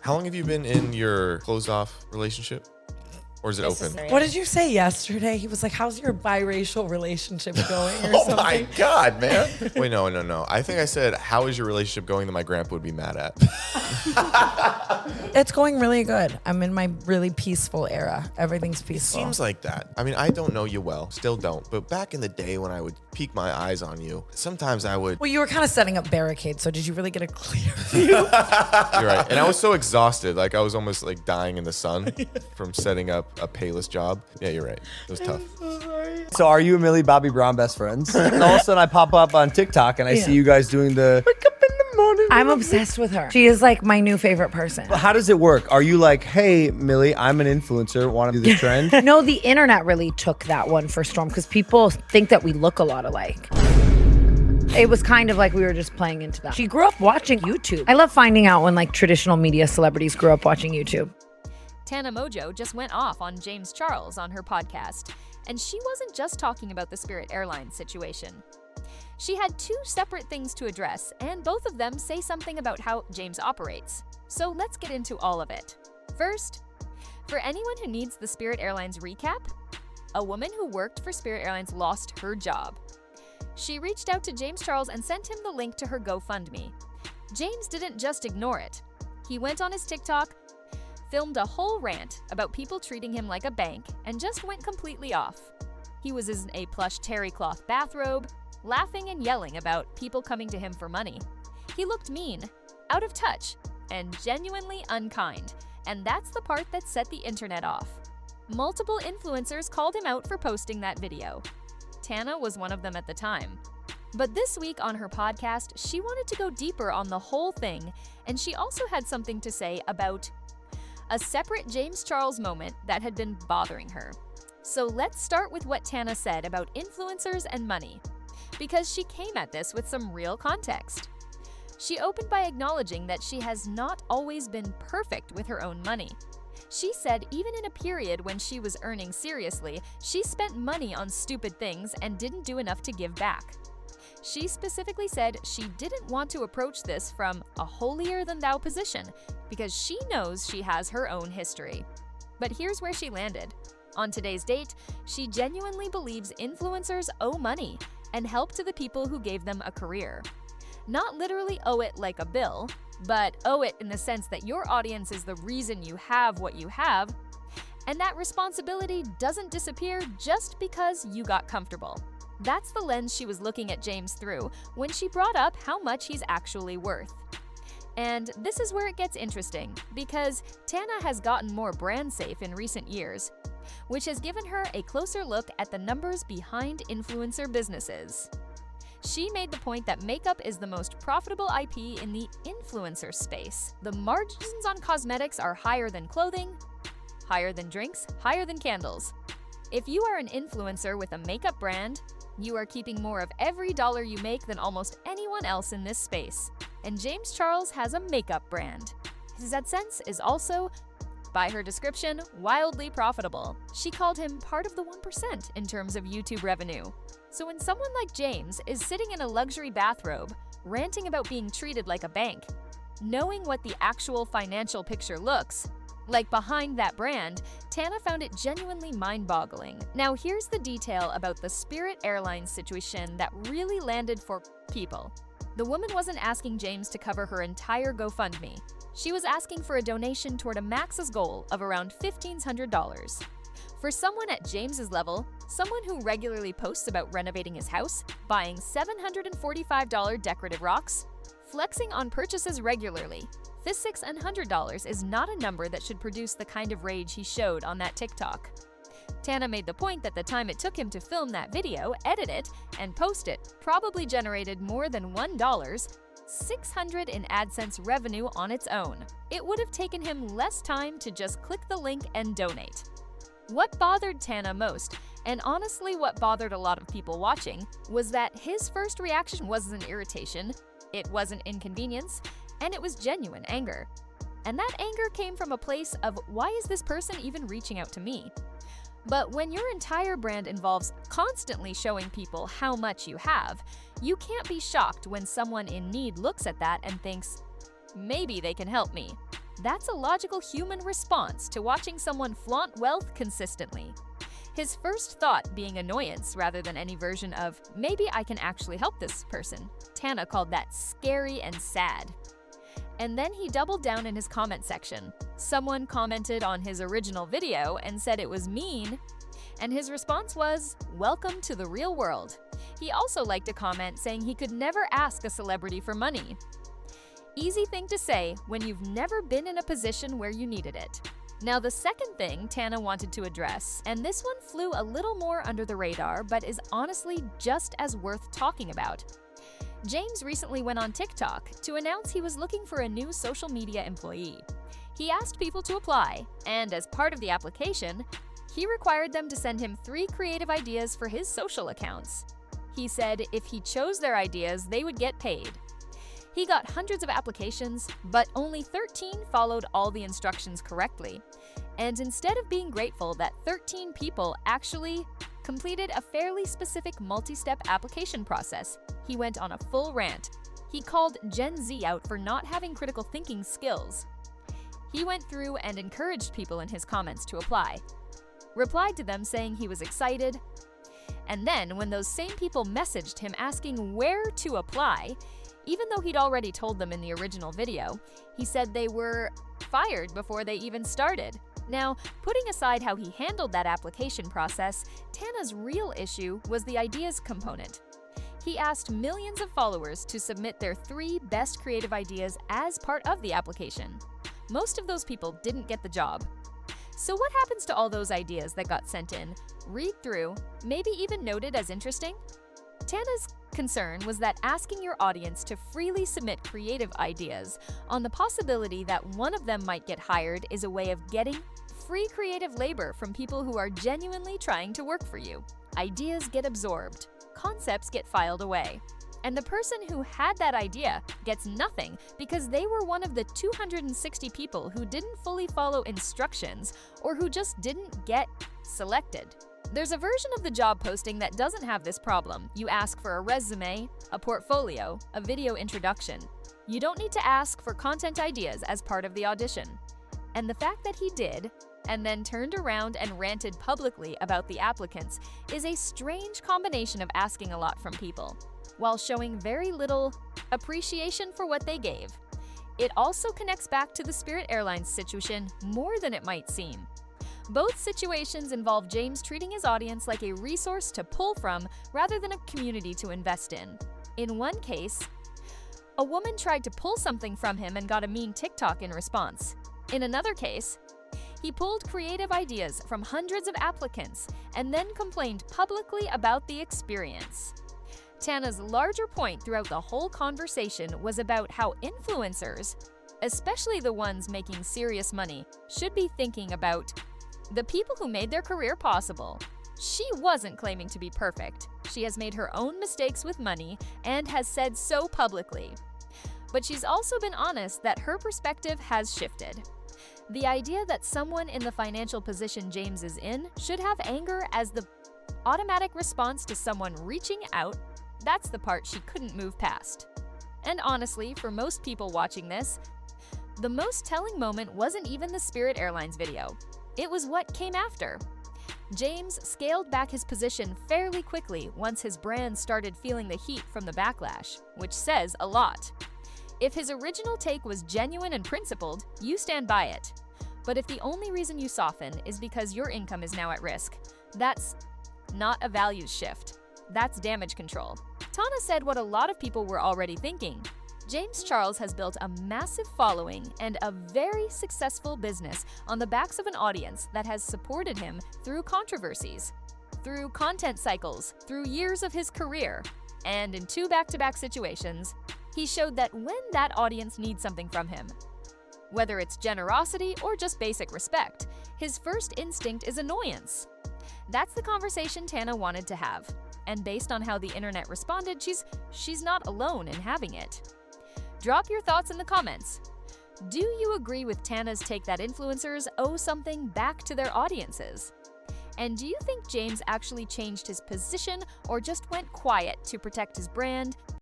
How long have you been in your closed-off relationship? Or is it open? What did you say yesterday? He was like, how's your biracial relationship going or Oh something? my God, man. Wait, no. I think I said, how is your relationship going that my grandpa would be mad at? It's going really good. I'm in my really peaceful era. Everything's peaceful. Seems like that. I mean, I don't know you well, still don't. But back in the day when I would peek my eyes on you, sometimes I would. Well, you were kind of setting up barricades, so did you really get a clear view? You're right. And I was so exhausted. Like I was almost like dying in the sun from setting up a payless job. Yeah, you're right. It was tough. So are you and Millie Bobby Brown best friends? And all of a sudden I pop up on TikTok and I see you guys doing the wake up in the morning. I'm obsessed with her. She is like my new favorite person. How does it work? Are you like, hey, Millie, I'm an influencer, want to do this trend? No, the internet really took that one for Storm because people think that we look a lot alike. It was kind of like we were just playing into that. She grew up watching YouTube. I love finding out when like traditional media celebrities grew up watching YouTube. Tana Mongeau just went off on James Charles on her podcast, and she wasn't just talking about the Spirit Airlines situation. She had two separate things to address, and both of them say something about how James operates. So let's get into all of it. First, for anyone who needs the Spirit Airlines recap, a woman who worked for Spirit Airlines lost her job. She reached out to James Charles and sent him the link to her GoFundMe. James didn't just ignore it. He went on his TikTok, filmed a whole rant about people treating him like a bank, and just went completely off. He was in a plush terry cloth bathrobe, laughing and yelling about people coming to him for money. He looked mean, out of touch, and genuinely unkind, and that's the part that set the internet off. Multiple influencers called him out for posting that video. Tana was one of them at the time. But this week on her podcast, she wanted to go deeper on the whole thing, and she also had something to say about a separate James Charles moment that had been bothering her. So let's start with what Tana said about influencers and money, because she came at this with some real context. She opened by acknowledging that she has not always been perfect with her own money. She said even in a period when she was earning seriously, she spent money on stupid things and didn't do enough to give back. She specifically said she didn't want to approach this from a holier-than-thou position because she knows she has her own history. But here's where she landed. On today's date, she genuinely believes influencers owe money and help to the people who gave them a career. Not literally owe it like a bill, but owe it in the sense that your audience is the reason you have what you have, and that responsibility doesn't disappear just because you got comfortable. That's the lens she was looking at James through when she brought up how much he's actually worth. And this is where it gets interesting, because Tana has gotten more brand safe in recent years, which has given her a closer look at the numbers behind influencer businesses. She made the point that makeup is the most profitable IP in the influencer space. The margins on cosmetics are higher than clothing, higher than drinks, higher than candles. If you are an influencer with a makeup brand, you are keeping more of every dollar you make than almost anyone else in this space. And James Charles has a makeup brand. His AdSense is also, by her description, wildly profitable. She called him part of the 1% in terms of YouTube revenue. So when someone like James is sitting in a luxury bathrobe, ranting about being treated like a bank, knowing what the actual financial picture looks like behind that brand, Tana found it genuinely mind-boggling. Now here's the detail about the Spirit Airlines situation that really landed for people. The woman wasn't asking James to cover her entire GoFundMe. She was asking for a donation toward a max's goal of around $1,500. For someone at James's level, someone who regularly posts about renovating his house, buying $745 decorative rocks, flexing on purchases regularly, this $600 is not a number that should produce the kind of rage he showed on that TikTok. Tana made the point that the time it took him to film that video, edit it, and post it probably generated more than $1, $600 in AdSense revenue on its own. It would have taken him less time to just click the link and donate. What bothered Tana most, and honestly what bothered a lot of people watching, was that his first reaction wasn't irritation, it wasn't inconvenience, and it was genuine anger. And that anger came from a place of, why is this person even reaching out to me? But when your entire brand involves constantly showing people how much you have, you can't be shocked when someone in need looks at that and thinks, maybe they can help me. That's a logical human response to watching someone flaunt wealth consistently. His first thought being annoyance rather than any version of, maybe I can actually help this person. Tana called that scary and sad. And then he doubled down in his comment section. Someone commented on his original video and said it was mean, and his response was, welcome to the real world. He also liked a comment saying he could never ask a celebrity for money. Easy thing to say when you've never been in a position where you needed it. Now, the second thing Tana wanted to address, and this one flew a little more under the radar, but is honestly just as worth talking about. James recently went on TikTok to announce he was looking for a new social media employee. He asked people to apply, and as part of the application, he required them to send him 3 creative ideas for his social accounts. He said if he chose their ideas, they would get paid. He got hundreds of applications, but only 13 followed all the instructions correctly. And instead of being grateful that 13 people actually completed a fairly specific multi-step application process, he went on a full rant. He called Gen Z out for not having critical thinking skills. He went through and encouraged people in his comments to apply, replied to them saying he was excited, and then when those same people messaged him asking where to apply, even though he'd already told them in the original video, he said they were fired before they even started. Now, putting aside how he handled that application process, Tana's real issue was the ideas component. He asked millions of followers to submit their 3 best creative ideas as part of the application. Most of those people didn't get the job. So what happens to all those ideas that got sent in, read through, maybe even noted as interesting? Tana's concern was that asking your audience to freely submit creative ideas on the possibility that one of them might get hired is a way of getting free creative labor from people who are genuinely trying to work for you. Ideas get absorbed, concepts get filed away, and the person who had that idea gets nothing because they were one of the 260 people who didn't fully follow instructions or who just didn't get selected. There's a version of the job posting that doesn't have this problem. You ask for a resume, a portfolio, a video introduction. You don't need to ask for content ideas as part of the audition. And the fact that he did, and then turned around and ranted publicly about the applicants, is a strange combination of asking a lot from people, while showing very little appreciation for what they gave. It also connects back to the Spirit Airlines situation more than it might seem. Both situations involve James treating his audience like a resource to pull from rather than a community to invest in. In one case, a woman tried to pull something from him and got a mean TikTok in response. In another case, he pulled creative ideas from hundreds of applicants and then complained publicly about the experience. Tana's larger point throughout the whole conversation was about how influencers, especially the ones making serious money, should be thinking about the people who made their career possible. She wasn't claiming to be perfect. She has made her own mistakes with money and has said so publicly. But she's also been honest that her perspective has shifted. The idea that someone in the financial position James is in should have anger as the automatic response to someone reaching out, that's the part she couldn't move past. And honestly, for most people watching this, the most telling moment wasn't even the Spirit Airlines video. It was what came after. James scaled back his position fairly quickly once his brand started feeling the heat from the backlash, which says a lot. If his original take was genuine and principled, you stand by it. But if the only reason you soften is because your income is now at risk, that's not a values shift. That's damage control. Tana said what a lot of people were already thinking. James Charles has built a massive following and a very successful business on the backs of an audience that has supported him through controversies, through content cycles, through years of his career, and in 2 back-to-back situations, he showed that when that audience needs something from him, whether it's generosity or just basic respect, his first instinct is annoyance. That's the conversation Tana wanted to have, and based on how the internet responded, she's not alone in having it. Drop your thoughts in the comments. Do you agree with Tana's take that influencers owe something back to their audiences? And do you think James actually changed his position or just went quiet to protect his brand